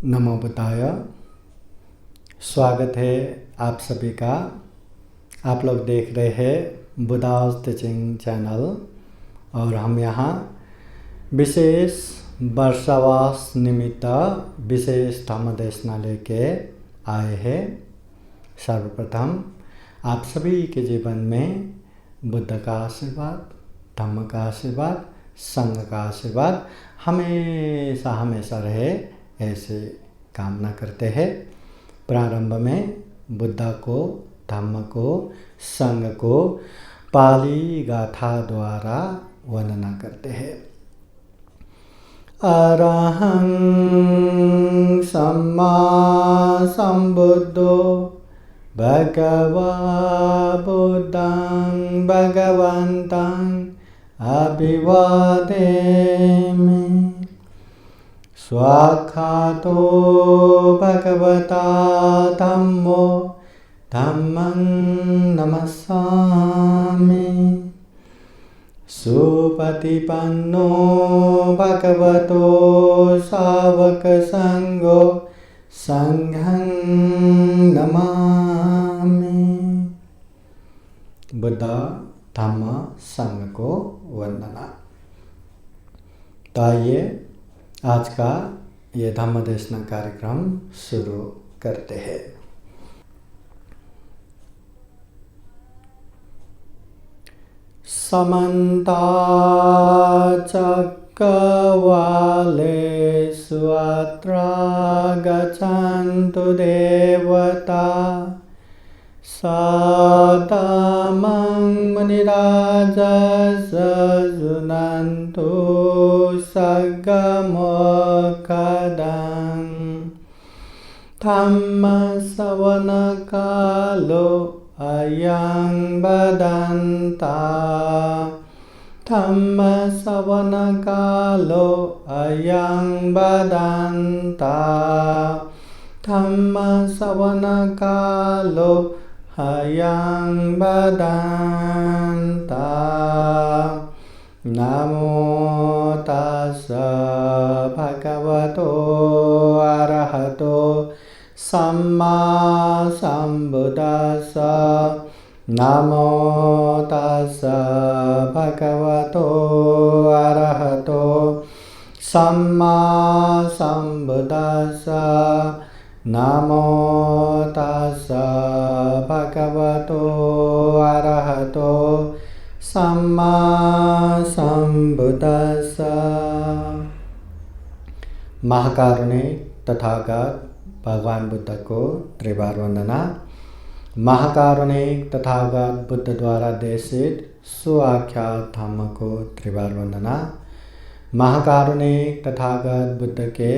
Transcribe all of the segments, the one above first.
नमो बुद्धाय। स्वागत है आप सभी का। आप लोग देख रहे हैं बुद्धा's टीचिंग चैनल और हम यहाँ विशेष वर्षावास निमित्त विशेष धम्म देशना लेके आए हैं। सर्वप्रथम आप सभी के जीवन में बुद्ध का आशीर्वाद, धम्म का आशीर्वाद, संघ का आशीर्वाद हमेशा हमेशा रहे, ऐसे कामना करते हैं। प्रारंभ में बुद्ध को, धम्म को, संघ को पाली गाथा द्वारा वर्णना करते हैं। अरहं सम्मा संबुद्धो भगवा बुद्धं भगवन्तं अभिवादेमि। स्वाख्यातो भगवता धम्मो धम्मं नमस्सामि। सुपतिपन्नो भगवतो सावक संघो संघं नमामि। बुद्ध धम्म संघ को वंदना। तो आइए आज का ये धम्म देशना कार्यक्रम शुरू करते हैं। समन्ता चक्रवालेषु अत्र गच्छन्तु देवता सदामं मुनिराजस्य शृण्वन्तु सद्गमोक्षदं। धम्मश्रवणकालो अयं बदन्ता। धम्मश्रवणकालो अयं बदन्ता। धम्मश्रवणकालो अयं बदन्ता। नमो तस्स भगवतो अरहतो सम्मा सम्बुद्दस्स। नमो तस्स भगवतो अरहतो सम्मा सम्बुद्दस्स। नमो तस्स भगवतो अरहतो सम्मा सम्बुद्दस्स। महाकारुणिक तथागत भगवान बुद्ध को त्रिवार वंदना। महाकारुणिक तथागत बुद्ध द्वारा देशित सुआख्यात धम्म को त्रिवार वंदना। महाकारुणिक तथागत बुद्ध के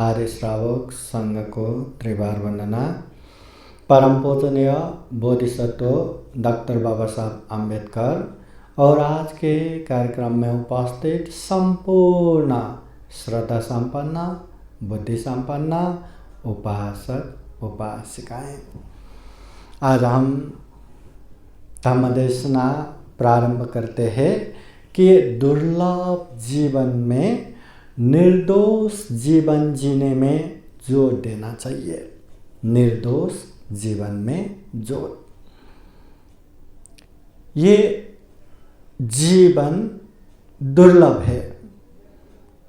आर्य श्रावक संघ को त्रिवार वंदना। परम पूजनीय बोधिसत्व डॉक्टर बाबा साहब अम्बेडकर और आज के कार्यक्रम में उपस्थित संपूर्ण श्रद्धा संपन्न, बुद्धि संपन्न उपासक उपासिकाएं, आज हम धम्म देशना प्रारंभ करते हैं कि दुर्लभ जीवन में निर्दोष जीवन जीने में जोर देना चाहिए। निर्दोष जीवन में जोर। ये जीवन दुर्लभ है।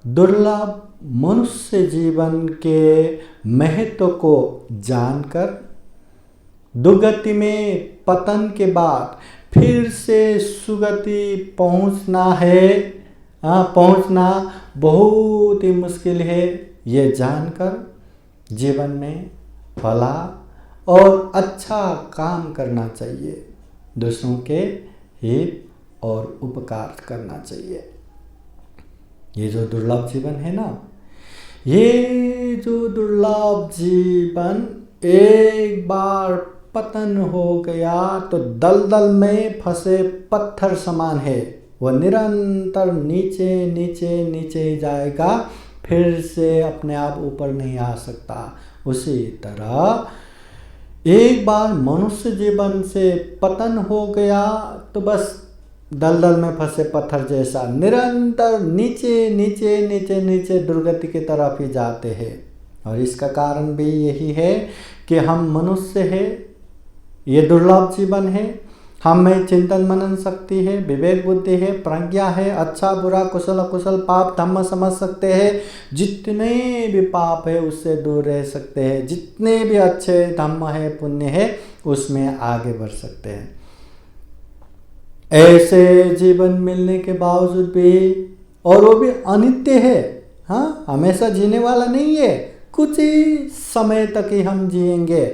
दुर्लभ मनुष्य जीवन के महत्व को जानकर दुर्गति में पतन के बाद फिर से सुगति पहुंचना है, पहुंचना बहुत ही मुश्किल है। ये जानकर जीवन में भला और अच्छा काम करना चाहिए। दूसरों के हित और उपकार करना चाहिए। ये जो दुर्लभ जीवन है ना, ये जो दुर्लभ जीवन एक बार पतन हो गया तो दलदल में फंसे पत्थर समान है। वह निरंतर नीचे नीचे नीचे ही जाएगा, फिर से अपने आप ऊपर नहीं आ सकता। उसी तरह एक बार मनुष्य जीवन से पतन हो गया तो बस दलदल में फंसे पत्थर जैसा निरंतर नीचे नीचे नीचे नीचे दुर्गति की तरफ ही जाते हैं। और इसका कारण भी यही है कि हम मनुष्य है, ये दुर्लभ जीवन है। हम में चिंतन मनन शक्ति है, विवेक बुद्धि है, प्रज्ञा है, अच्छा बुरा कुशल अकुशल पाप धर्म समझ सकते हैं। जितने भी पाप है उससे दूर रह सकते हैं, जितने भी अच्छे धर्म है पुण्य है उसमें आगे बढ़ सकते हैं। ऐसे जीवन मिलने के बावजूद भी, और वो भी अनित्य है, हाँ, हमेशा जीने वाला नहीं है, कुछ ही समय तक ही हम जिएंगे।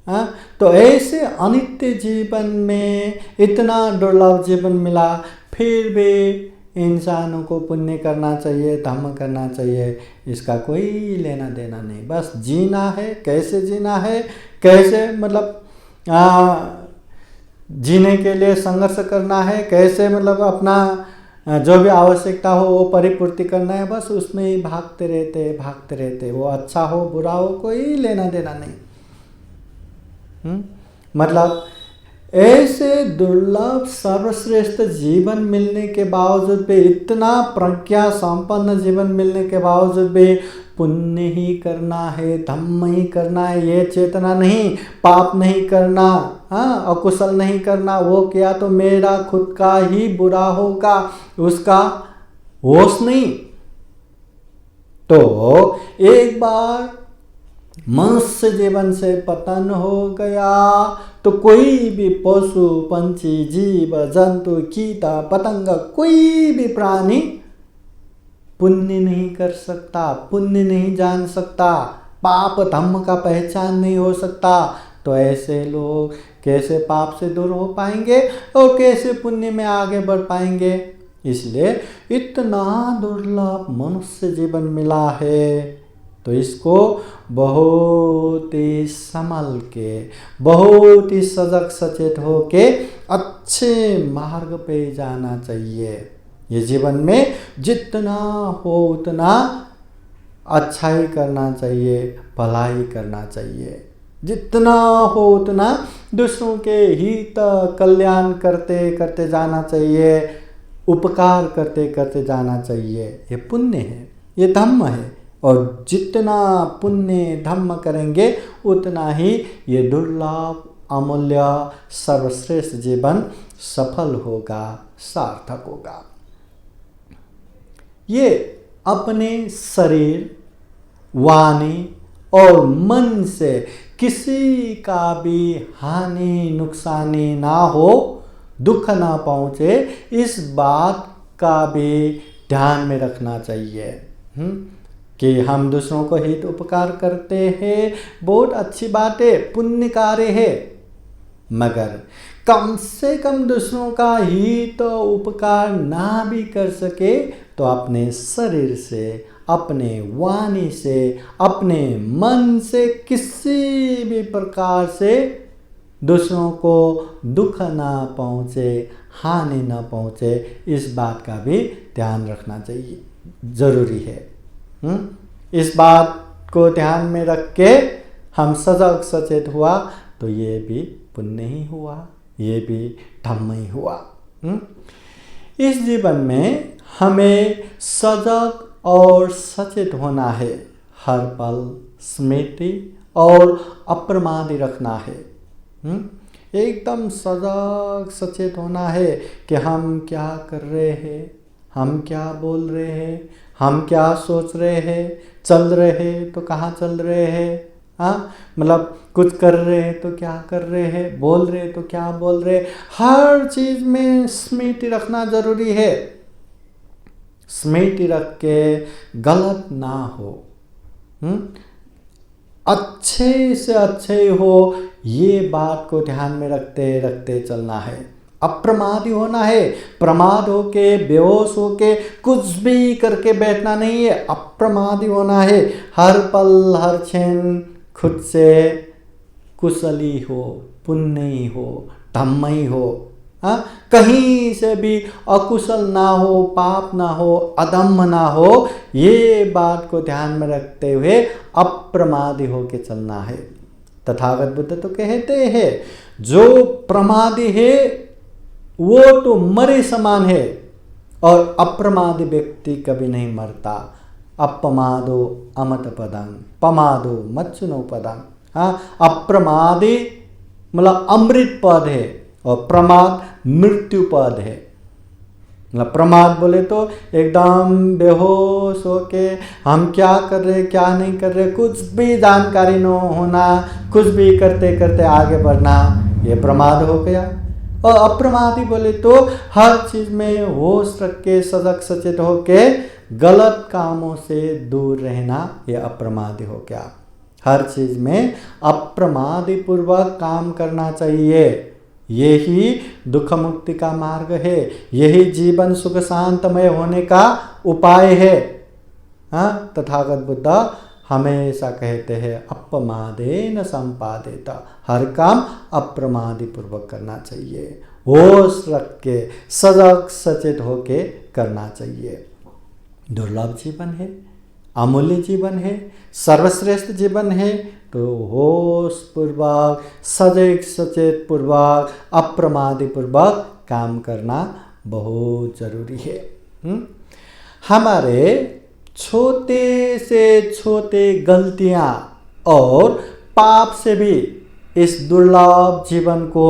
हाँ, तो ऐसे अनित्य जीवन में इतना दुर्लभ जीवन मिला, फिर भी इंसानों को पुण्य करना चाहिए, धर्म करना चाहिए, इसका कोई लेना देना नहीं। बस जीना है, कैसे जीना है, कैसे मतलब जीने के लिए संघर्ष करना है, कैसे मतलब अपना जो भी आवश्यकता हो वो परिपूर्ति करना है, बस उसमें ही भागते रहते। वो अच्छा हो बुरा हो कोई लेना देना नहीं। मतलब ऐसे दुर्लभ सर्वश्रेष्ठ जीवन मिलने के बावजूद भी, इतना प्रज्ञा संपन्न जीवन मिलने के बावजूद भी पुण्य ही करना है, धम्म ही करना है, ये चेतना नहीं, पाप नहीं करना, हाँ, अकुशल नहीं करना, वो किया तो मेरा खुद का ही बुरा होगा, उसका होश नहीं। तो एक बार मनुष्य जीवन से पतन हो गया तो कोई भी पशु पंछी जीव जंतु कीट पतंग कोई भी प्राणी पुण्य नहीं कर सकता, पुण्य नहीं जान सकता, पाप धर्म का पहचान नहीं हो सकता। तो ऐसे लोग कैसे पाप से दूर हो पाएंगे और कैसे पुण्य में आगे बढ़ पाएंगे? इसलिए इतना दुर्लभ मनुष्य जीवन मिला है तो इसको बहुत ही संभल के, बहुत ही सजग सचेत हो के अच्छे मार्ग पे जाना चाहिए। ये जीवन में जितना हो उतना अच्छाई करना चाहिए, भलाई करना चाहिए, जितना हो उतना दूसरों के हित कल्याण करते करते जाना चाहिए, उपकार करते करते जाना चाहिए। ये पुण्य है, ये धर्म है। और जितना पुण्य धर्म करेंगे उतना ही ये दुर्लभ अमूल्य सर्वश्रेष्ठ जीवन सफल होगा, सार्थक होगा। ये अपने शरीर, वाणी और मन से किसी का भी हानि नुकसानी ना हो, दुख ना पहुँचे, इस बात का भी ध्यान में रखना चाहिए कि हम दूसरों को हित उपकार करते हैं, बहुत अच्छी बात है, पुण्य कार्य है, मगर कम से कम दूसरों का हित उपकार ना भी कर सके तो अपने शरीर से, अपने वाणी से, अपने मन से किसी भी प्रकार से दूसरों को दुख ना पहुँचे, हानि ना पहुँचे, इस बात का भी ध्यान रखना चाहिए, जरूरी है। इस बात को ध्यान में रख के हम सजग सचेत हुआ तो ये भी पुण्य ही हुआ, ये भी धर्म ही हुआ। इस जीवन में हमें सजग और सचेत होना है, हर पल स्मृति और अप्रमादी रखना है। एकदम सजग सचेत होना है कि हम क्या कर रहे हैं, हम क्या बोल रहे हैं, हम क्या सोच रहे हैं, चल रहे हैं तो कहाँ चल रहे हैं, हाँ, मतलब कुछ कर रहे हैं तो क्या कर रहे हैं, बोल रहे हैं तो क्या बोल रहे हैं, हर चीज में स्मृति रखना जरूरी है। स्मृति रख के गलत ना हो, अच्छे से अच्छे हो, ये बात को ध्यान में रखते रखते चलना है। अप्रमादी होना है, प्रमाद होके बेहोश होके कुछ भी करके बैठना नहीं है, अप्रमादी होना है। हर पल हर क्षण खुद से कुशली हो, पुण्य हो, धम्म ही हो, हाँ, कहीं से भी अकुशल ना हो, पाप ना हो, अधम्म ना हो, ये बात को ध्यान में रखते हुए अप्रमादी होके चलना है। तथागत बुद्ध तो कहते हैं जो प्रमादी है वो तो मरे समान है और अप्रमादी व्यक्ति कभी नहीं मरता। अपमादो अमत पदं, पमादो मच्चुनो पदं। हाँ, अप्रमादी मतलब अमृत पद है और प्रमाद मृत्यु पद है। मतलब प्रमाद बोले तो एकदम बेहोश होके हम क्या कर रहे क्या नहीं कर रहे कुछ भी जानकारी न होना, कुछ भी करते करते आगे बढ़ना, ये प्रमाद हो गया। और अप्रमादी बोले तो हर चीज में होश रख के सजग सचेत होके गलत कामों से दूर रहना, ये अप्रमादी हो गया। हर चीज में अप्रमादी पूर्वक काम करना चाहिए। यही दुख मुक्ति का मार्ग है, यही जीवन सुख शांतमय होने का उपाय है। हाँ, तथागत बुद्ध हमेशा कहते हैं अपमादेन संपादित, हर काम अप्रमादी पूर्वक करना चाहिए, होश रख के सजग सचेत होके करना चाहिए। दुर्लभ जीवन है, अमूल्य जीवन है, सर्वश्रेष्ठ जीवन है, तो होश पूर्वक सजग सचेत पूर्वक अप्रमादी पूर्वक काम करना बहुत जरूरी है। हमारे छोटे से छोटे गलतियां और पाप से भी इस दुर्लभ जीवन को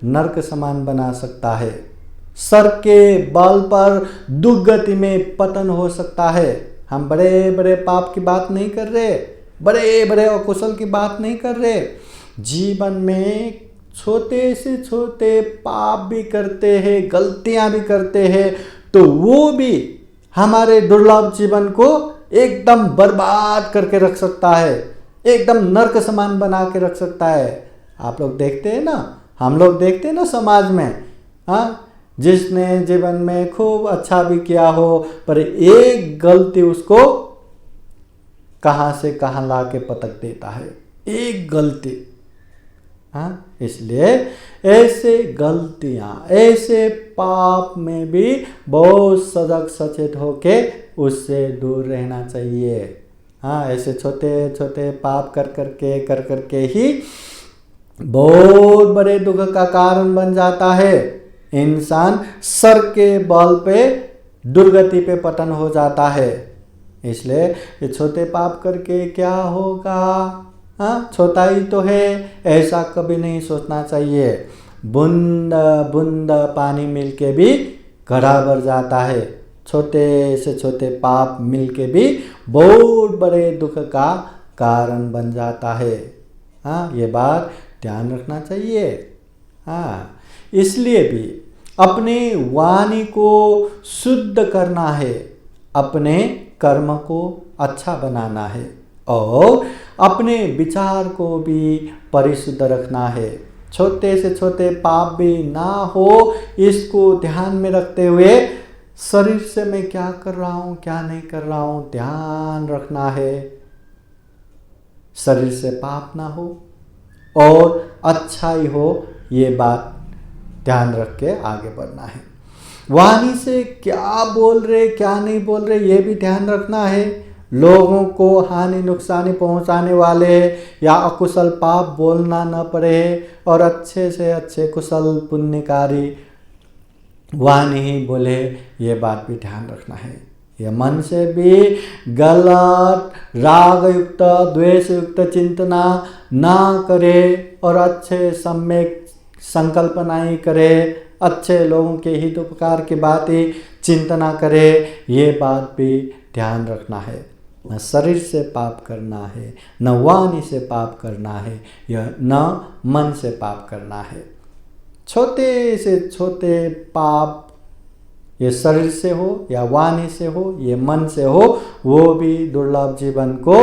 नरक समान बना सकता है। सर के बल पर दुर्गति में पतन हो सकता है। हम बड़े बड़े पाप की बात नहीं कर रहे, बड़े बड़े अकुशल की बात नहीं कर रहे। जीवन में छोटे से छोटे पाप भी करते हैं, गलतियां भी करते हैं, तो वो भी हमारे दुर्लभ जीवन को एकदम बर्बाद करके रख सकता है, एकदम नरक समान बना के रख सकता है। आप लोग देखते हैं ना, हम लोग देखते हैं ना समाज में, हाँ, जिसने जीवन में खूब अच्छा भी किया हो पर एक गलती उसको कहां से कहां ला के पटक देता है, एक गलती। हाँ, इसलिए ऐसे गलतियां, ऐसे पाप में भी बहुत सजग सचेत होके उससे दूर रहना चाहिए। हाँ, ऐसे छोटे छोटे पाप कर करके ही बहुत बड़े दुख का कारण बन जाता है। इंसान सर के बल पे दुर्गति पे पतन हो जाता है। इसलिए ये छोटे पाप करके क्या होगा, हाँ, छोटा ही तो है, ऐसा कभी नहीं सोचना चाहिए। बूंद बूंद पानी मिलके भी घड़ा भर जाता है। छोटे से छोटे पाप मिलके भी बहुत बड़े दुख का कारण बन जाता है। हाँ, ये बात ध्यान रखना चाहिए। हाँ, इसलिए भी अपने वाणी को शुद्ध करना है, अपने कर्म को अच्छा बनाना है और अपने विचार को भी परिशुद्ध रखना है। छोटे से छोटे पाप भी ना हो, इसको ध्यान में रखते हुए शरीर से मैं क्या कर रहा हूँ क्या नहीं कर रहा हूँ ध्यान रखना है। शरीर से पाप ना हो और अच्छा ही हो, ये बात ध्यान रख के आगे बढ़ना है। वाणी से क्या बोल रहे क्या नहीं बोल रहे ये भी ध्यान रखना है। लोगों को हानि नुकसानी पहुंचाने वाले या अकुशल पाप बोलना न पड़े और अच्छे से अच्छे कुशल पुण्यकारी वाणी ही बोले, ये बात भी ध्यान रखना है। यह मन से भी गलत राग युक्त द्वेष युक्त चिंतना ना करे और अच्छे सम्यक संकल्पनाएं करे, अच्छे लोगों के हित उपकार की बातें चिंतना करे, ये बात भी ध्यान रखना है। न शरीर से पाप करना है, न वाणी से पाप करना है, या न मन से पाप करना है। छोटे से छोटे पाप ये शरीर से हो या वाणी से हो, ये मन से हो, वो भी दुर्लभ जीवन को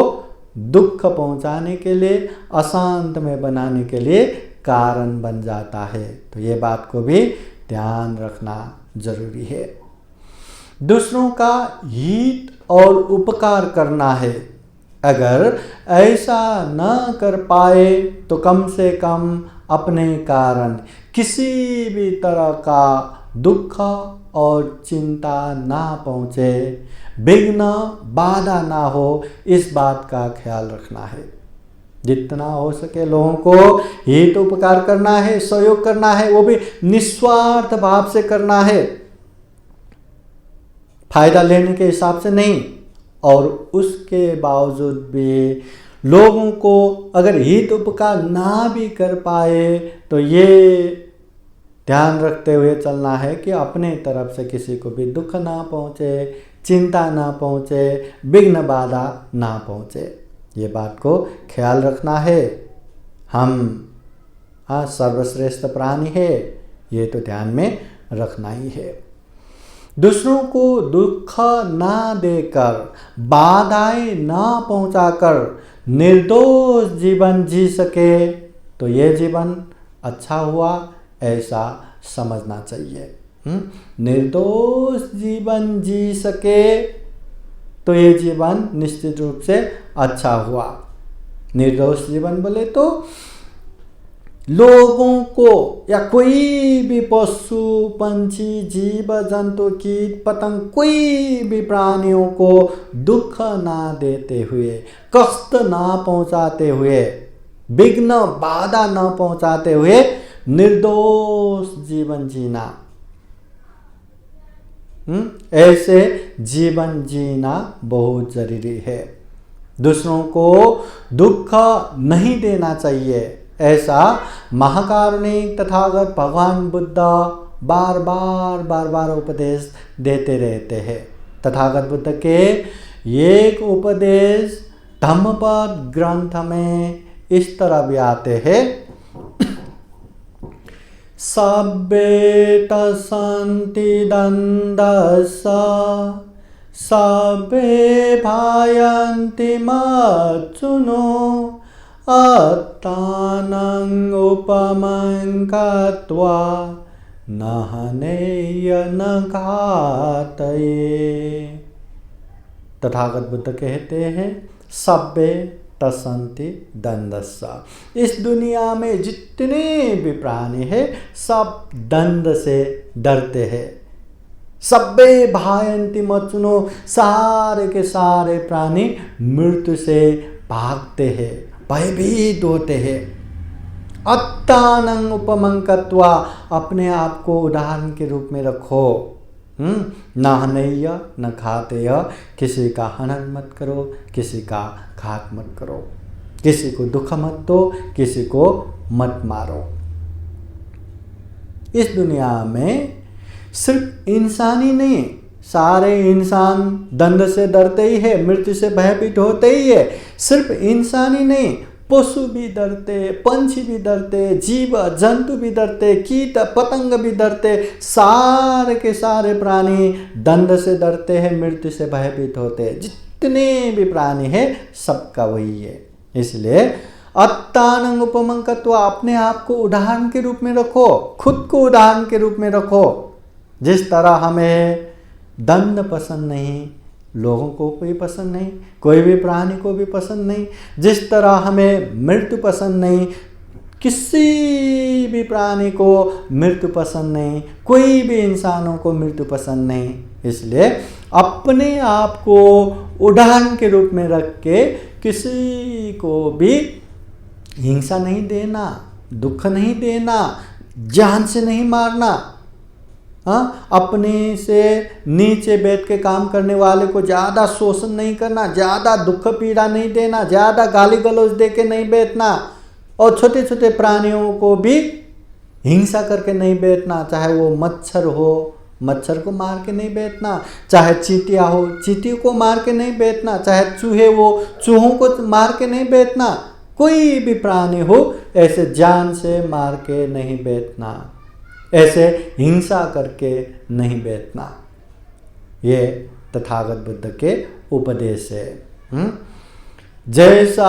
दुख पहुंचाने के लिए, अशांत में बनाने के लिए कारण बन जाता है। तो ये बात को भी ध्यान रखना जरूरी है। दूसरों का हित और उपकार करना है। अगर ऐसा न कर पाए तो कम से कम अपने कारण किसी भी तरह का दुख और चिंता ना पहुँचे, विघ्न बाधा ना हो, इस बात का ख्याल रखना है। जितना हो सके लोगों को हित उपकार करना है, सहयोग करना है, वो भी निस्वार्थ भाव से करना है, फायदा लेने के हिसाब से नहीं। और उसके बावजूद भी लोगों को अगर हित उपकार ना भी कर पाए तो ये ध्यान रखते हुए चलना है कि अपने तरफ से किसी को भी दुख ना पहुँचे, चिंता ना पहुँचे, विघ्न बाधा ना पहुँचे। ये बात को ख्याल रखना है। हम सर्वश्रेष्ठ प्राणी है, ये तो ध्यान में रखना ही है। दूसरों को दुख ना देकर, बाधाएं ना पहुंचाकर निर्दोष जीवन जी सके तो ये जीवन अच्छा हुआ, ऐसा समझना चाहिए। निर्दोष जीवन जी सके तो ये जीवन निश्चित रूप से अच्छा हुआ। निर्दोष जीवन बोले तो लोगों को या कोई भी पशु पंछी जीव जंतु कीट पतंग कोई भी प्राणियों को दुख ना देते हुए, कष्ट ना पहुंचाते हुए, विघ्न बाधा ना पहुंचाते हुए निर्दोष जीवन जीना, ऐसे जीवन जीना बहुत जरूरी है। दूसरों को दुख नहीं देना चाहिए, ऐसा महाकारुणिक तथागत भगवान बुद्ध बार बार उपदेश देते रहते हैं। तथागत बुद्ध के एक उपदेश धम्मपद ग्रंथ में इस तरह भी आते हैं, सब्बे तसन्ति दन्दस्स सब्बे भायन्ति मच्चुनो अत्तानं उपमं कृत्वा न हनेय न घातये। तथागत बुद्ध कहते हैं सब्बे तसन्ति दंडस्स। इस दुनिया में जितने भी प्राणी हैं सब दंड से डरते हैं। सब्बे भायन्ति मच्चुनो, सारे के सारे प्राणी मृत्यु से भागते हैं, भयभीत होते हैं। अत्तानं उपमं कृत्वा, अपने आप को उदाहरण के रूप में रखो। न हनैय न घातेय, किसी का हनन मत करो, किसी का घात मत करो, किसी को दुख मत दो, किसी को मत मारो। इस दुनिया में सिर्फ इंसान ही नहीं, सारे इंसान दंड से डरते ही है, मृत्यु से भयभीत होते ही है। सिर्फ इंसान ही नहीं, पशु भी डरते, पंछी भी डरते, जीव जंतु भी डरते, कीट पतंग भी डरते, सारे के सारे प्राणी दंड से डरते हैं, मृत्यु से भयभीत होते हैं। जितने भी प्राणी हैं सबका वही है। इसलिए अत्तानं उपमं कृत्वा, अपने आप को उदाहरण के रूप में रखो, खुद को उदाहरण के रूप में रखो। जिस तरह हमें दंड पसंद नहीं, लोगों को भी पसंद नहीं, कोई भी प्राणी को भी पसंद नहीं, जिस तरह हमें मृत्यु पसंद नहीं, किसी भी प्राणी को मृत्यु पसंद नहीं, कोई भी इंसानों को मृत्यु पसंद नहीं। इसलिए अपने आप को उदाहरण के रूप में रख के किसी को भी हिंसा नहीं देना, दुख नहीं देना, जान से नहीं मारना। अपने से नीचे बैठ के काम करने वाले को ज़्यादा शोषण नहीं करना, ज़्यादा दुख पीड़ा नहीं देना, ज़्यादा गाली गलौज दे के नहीं बैठना, और छोटे छोटे प्राणियों को भी हिंसा करके नहीं बैठना। चाहे वो मच्छर हो, मच्छर को मार के नहीं बैठना, चाहे चींटियाँ हो, चींटी को मार के नहीं बैठना, चाहे चूहे हो, चूहों को मार के नहीं बैठना। कोई भी प्राणी हो ऐसे जान से मार के नहीं बैठना, ऐसे हिंसा करके नहीं बैठना। ये तथागत बुद्ध के उपदेश है। जैसा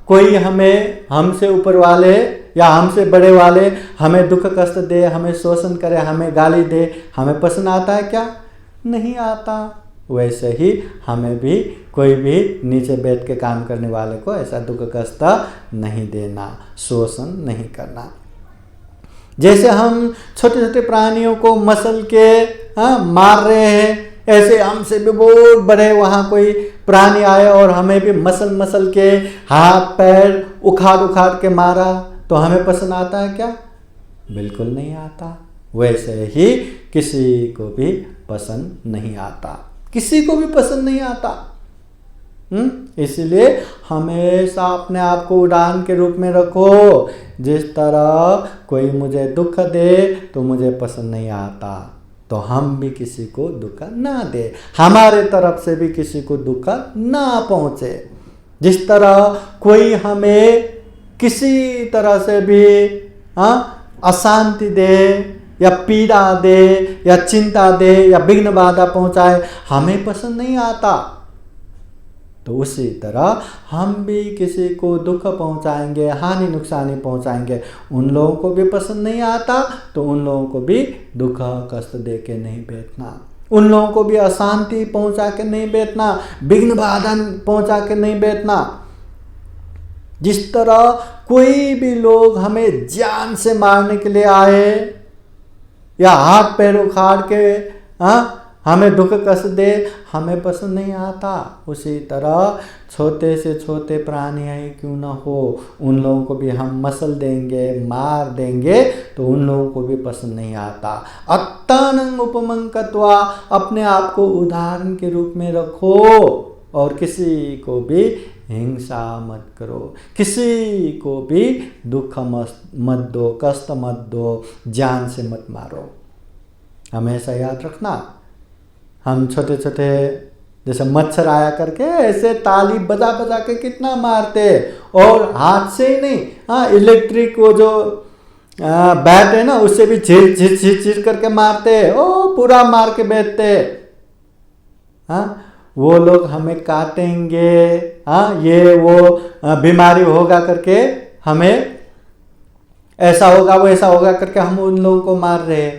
कोई हमें, हमसे ऊपर वाले या हमसे बड़े वाले हमें दुख कष्ट दे, हमें शोषण करे, हमें गाली दे, हमें पसंद आता है क्या? नहीं आता। वैसे ही हमें भी कोई भी नीचे बैठ के काम करने वाले को ऐसा दुख कष्ट नहीं देना, शोषण नहीं करना। जैसे हम छोटे छोटे प्राणियों को मसल के मार रहे हैं, ऐसे हमसे भी बहुत बड़े वहाँ कोई प्राणी आए और हमें भी मसल के हाथ पैर उखाड़ के मारा, तो हमें पसंद आता है क्या? बिल्कुल नहीं आता। वैसे ही किसी को भी पसंद नहीं आता, किसी को भी पसंद नहीं आता। इसलिए हमेशा अपने आप को उदाहरण के रूप में रखो। जिस तरह कोई मुझे दुख दे तो मुझे पसंद नहीं आता, तो हम भी किसी को दुख ना दे, हमारे तरफ से भी किसी को दुख ना पहुंचे। जिस तरह कोई हमें किसी तरह से भी अशांति दे या पीड़ा दे या चिंता दे या विघ्न बाधा पहुंचाए, हमें पसंद नहीं आता, तो उसी तरह हम भी किसी को दुख पहुंचाएंगे, हानि नुकसानी पहुंचाएंगे, उन लोगों को भी पसंद नहीं आता, तो उन लोगों को भी दुख कष्ट दे के नहीं बैठना, उन लोगों को भी अशांति पहुंचा के नहीं बैठना, विघ्न बाधा पहुंचा के नहीं बैठना। जिस तरह कोई भी लोग हमें जान से मारने के लिए आए या हाथ पैर उखाड़ के हमें दुख कष्ट दे, हमें पसंद नहीं आता। उसी तरह छोटे से छोटे प्राणी ही क्यों ना हो, उन लोगों को भी हम मसल देंगे, मार देंगे, तो उन लोगों को भी पसंद नहीं आता। अत्तानं उपमंकत्वा, अपने आप को उदाहरण के रूप में रखो और किसी को भी हिंसा मत करो, किसी को भी दुख मत दो, कष्ट मत दो, जान से मत मारो। हमेशा याद रखना, हम छोटे छोटे जैसे मच्छर आया करके ऐसे ताली बजा बजा के कितना मारते, और हाथ से ही नहीं, इलेक्ट्रिक वो जो बैट है ना, उससे भी झिर झिर झिर झिर करके मारते, ओ पूरा मार के बैठते। वो लोग हमें काटेंगे, ये वो बीमारी होगा करके, हमें ऐसा होगा वैसा होगा करके हम उन लोगों को मार रहे।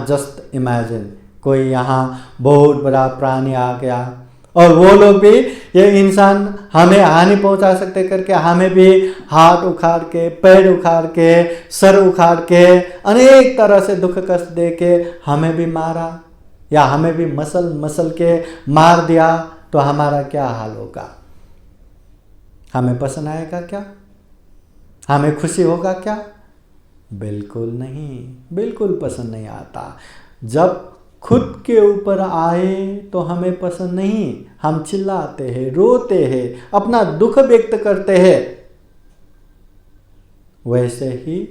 जस्ट इमेजिन, कोई यहाँ बहुत बड़ा प्राणी आ गया और वो लोग भी, ये इंसान हमें हानि पहुंचा सकते करके हमें भी हाथ उखाड़ के, पैर उखाड़ के, सर उखाड़ के, अनेक तरह से दुख कष्ट दे के हमें भी मारा या हमें भी मसल के मार दिया, तो हमारा क्या हाल होगा? हमें पसंद आएगा क्या? हमें खुशी होगा क्या? बिल्कुल नहीं, बिल्कुल पसंद नहीं आता। जब खुद के ऊपर आए तो हमें पसंद नहीं, हम चिल्लाते हैं, रोते हैं, अपना दुख व्यक्त करते हैं। वैसे ही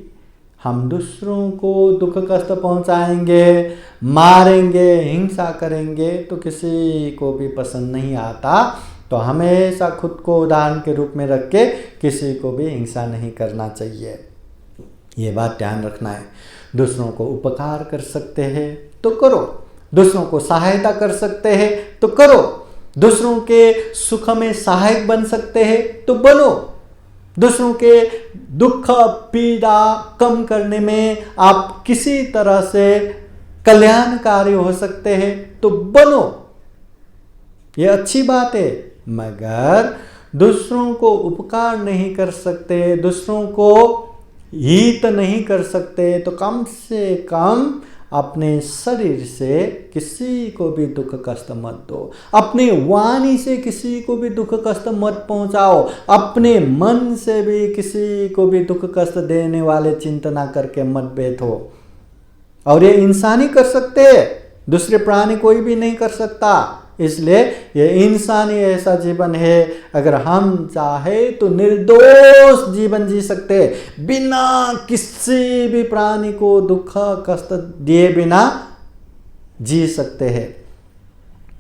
हम दूसरों को दुख कष्ट पहुंचाएंगे, मारेंगे, हिंसा करेंगे, तो किसी को भी पसंद नहीं आता। तो हमेशा खुद को उदाहरण के रूप में रख के किसी को भी हिंसा नहीं करना चाहिए, ये बात ध्यान रखना है। दूसरों को उपकार कर सकते हैं तो करो, दूसरों को सहायता कर सकते हैं तो करो, दूसरों के सुख में सहायक बन सकते हैं तो बनो, दूसरों के दुख पीड़ा कम करने में आप किसी तरह से कल्याणकारी हो सकते हैं तो बनो, ये अच्छी बात है। मगर दूसरों को उपकार नहीं कर सकते, दूसरों को हित नहीं कर सकते, तो कम से कम अपने शरीर से किसी को भी दुख कष्ट मत दो, अपनी वाणी से किसी को भी दुख कष्ट मत पहुंचाओ, अपने मन से भी किसी को भी दुख कष्ट देने वाले चिंतना करके मत बैठो। और ये इंसान ही कर सकते हैं, दूसरे प्राणी कोई भी नहीं कर सकता। इसलिए ये इंसानी ऐसा जीवन है, अगर हम चाहे तो निर्दोष जीवन जी सकते, बिना किसी भी प्राणी को दुख कष्ट दिए बिना जी सकते हैं।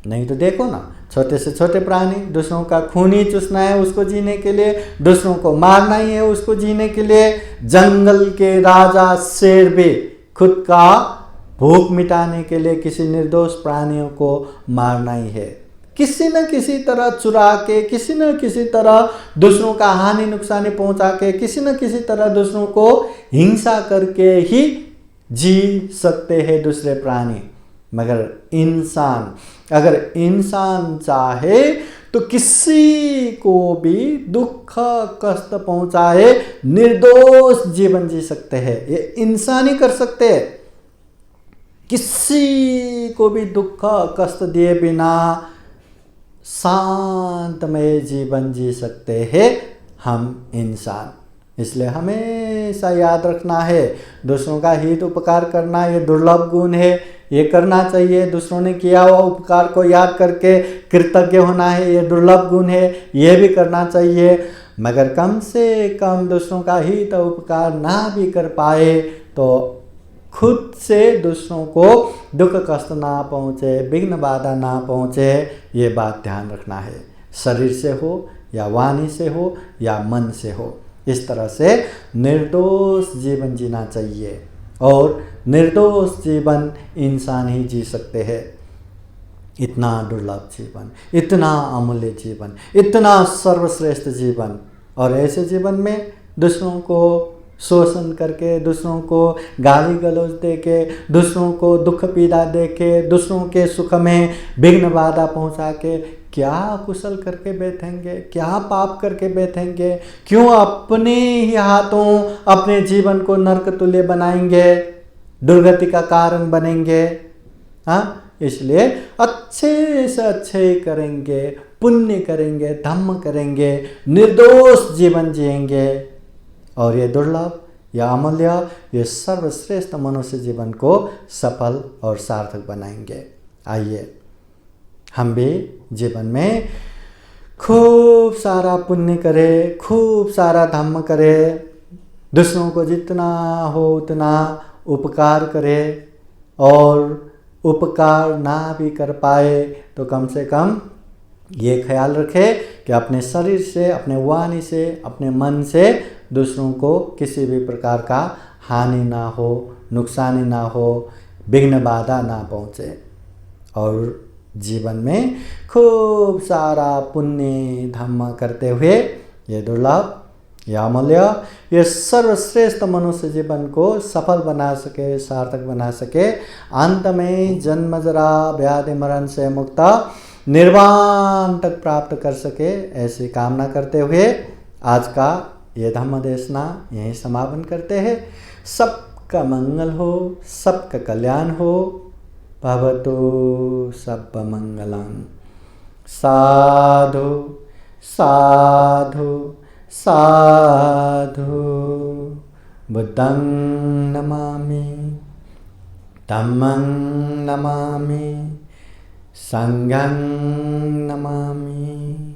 नहीं तो देखो ना, छोटे से छोटे प्राणी, दूसरों का खून ही चूसना है उसको जीने के लिए, दूसरों को मारना ही है उसको जीने के लिए। जंगल के राजा शेर भी खुद का भूख मिटाने के लिए किसी निर्दोष प्राणियों को मारना ही है। किसी न किसी तरह चुरा के, किसी न किसी तरह दूसरों का हानि नुकसानी पहुंचा के, किसी न किसी तरह दूसरों को हिंसा करके ही जी सकते हैं दूसरे प्राणी। मगर इंसान, अगर इंसान चाहे तो किसी को भी दुख कष्ट पहुंचाए निर्दोष जीवन जी सकते हैं, ये इंसान ही कर सकते हैं। किसी को भी दुख कष्ट दिए बिना शांतमय जीवन जी सकते हैं हम इंसान। इसलिए हमेशा याद रखना है, दूसरों का हित उपकार करना ये दुर्लभ गुण है, ये करना चाहिए। दूसरों ने किया हुआ उपकार को याद करके कृतज्ञ होना है, ये दुर्लभ गुण है, ये भी करना चाहिए। मगर कम से कम दूसरों का हित उपकार ना भी कर पाए तो खुद से दूसरों को दुख कष्ट ना पहुँचे, विघ्न बाधा ना पहुँचे, ये बात ध्यान रखना है। शरीर से हो या वाणी से हो या मन से हो, इस तरह से निर्दोष जीवन जीना चाहिए। और निर्दोष जीवन इंसान ही जी सकते हैं। इतना दुर्लभ जीवन, इतना अमूल्य जीवन, इतना सर्वश्रेष्ठ जीवन, और ऐसे जीवन में दूसरों को शोषण करके, दूसरों को गाली गलौज दे के, दूसरों को दुख पीड़ा दे के, दूसरों के सुख में विघ्न बाधा पहुंचा के क्या कुशल करके बैठेंगे, क्या पाप करके बैठेंगे? क्यों अपने ही हाथों अपने जीवन को नरक तुल्य बनाएंगे, दुर्गति का कारण बनेंगे? हाँ, इसलिए अच्छे से अच्छे करेंगे, पुण्य करेंगे, धम्म करेंगे, निर्दोष जीवन जिएंगे, और ये दुर्लभ या अमूल्य, ये सर्वश्रेष्ठ मनुष्य जीवन को सफल और सार्थक बनाएंगे। आइए हम भी जीवन में खूब सारा पुण्य करें, खूब सारा धम्म करें, दूसरों को जितना हो उतना उपकार करें, और उपकार ना भी कर पाए तो कम से कम ये ख्याल रखें कि अपने शरीर से, अपने वाणी से, अपने मन से दूसरों को किसी भी प्रकार का हानि ना हो, नुकसानी ना हो, विघ्न बाधा ना पहुँचे, और जीवन में खूब सारा पुण्य धम्म करते हुए ये दुर्लभ, ये अमूल्य, ये सर्वश्रेष्ठ मनुष्य जीवन को सफल बना सके, सार्थक बना सके, अंत में जन्म जरा व्याधि मरण से मुक्त निर्वाण तक प्राप्त कर सके, ऐसी कामना करते हुए आज का ये धम्म देशना यहीं समापन करते हैं। सबका मंगल हो, सबका कल्याण हो। भवतु सब मंगलम। साधु साधु साधु। बुद्धं नमामि, धम्मं नमामि, संघं नमामि।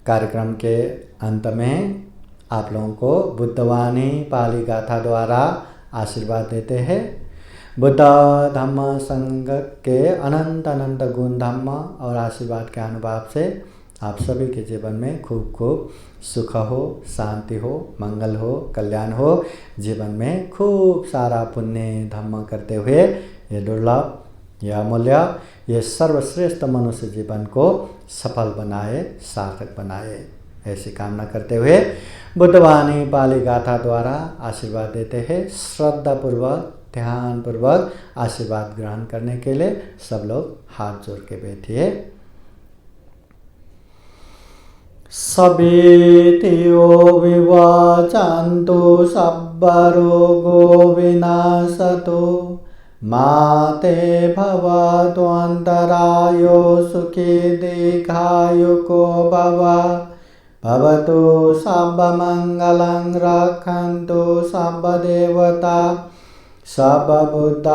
कार्यक्रम के अंत में आप लोगों को बुद्धवाणी पाली गाथा द्वारा आशीर्वाद देते हैं। बुद्ध धम्म संघ के अनंत अनंत गुण धम्म और आशीर्वाद के अनुभव से आप सभी के जीवन में खूब खूब सुख हो, शांति हो, मंगल हो, कल्याण हो, जीवन में खूब सारा पुण्य धम्म करते हुए ये दुर्लभ, ये अमूल्य, ये सर्वश्रेष्ठ मनुष्य जीवन को सफल बनाए, सार्थक बनाए, ऐसी कामना करते हुए बुद्धवाणी पाली गाथा द्वारा आशीर्वाद देते हैं। श्रद्धापूर्वक, ध्यानपूर्वक आशीर्वाद ग्रहण करने के लिए सब लोग हाथ जोड़ के बैठिए। सवेतियो विवाचान्तो सब्बरोगो विनाशतो माते भवतु अन्तरायो सुखी दीर्घायुको भव। भवतु सर्वमङ्गलं रक्षन्तु सर्वदेवता सर्वभूतानुभावेन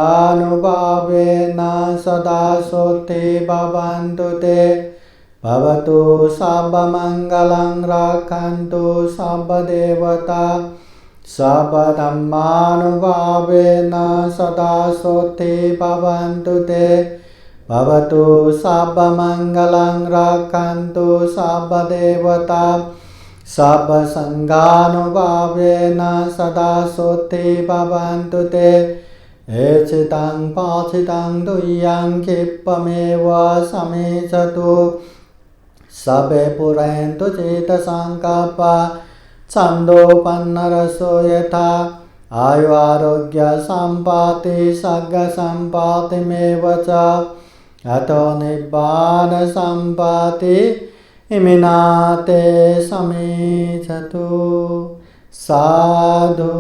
सदा सोते भवन्तु ते। भवतु सर्वमङ्गलं रक्षन्तु सर्वदेवता सर्वधर्मानुभावेन सदा सोते भवन्तु ते। भवतु सर्वमङ्गलं रक्षन्तु सर्वदेवता सर्वसङ्गानुभावेन सदा सोते भवन्तु ते। एचितं पाचितं दुह्यं क्षिप्तमेव समेचतु सबे पुरन्तु चेतसङ्कल्पा छन्दोपन्नरसो यथा। आयु आरोग्य सम्पत्ति सर्ग सम्पत्तिमेव च अतो निब्बाण सम्पत्ति इमिनाते समेचतु। साधु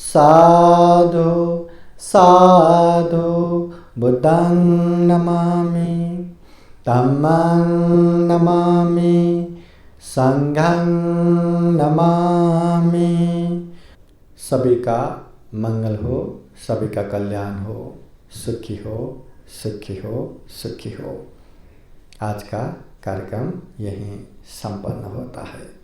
साधु साधु। बुद्धं नमामि, धम्मं नमामि, संघं नमामि। सभी का मंगल हो, सभी का कल्याण हो, सुखी हो, सुखी हो, सुखी हो। आज का कार्यक्रम यहीं संपन्न होता है।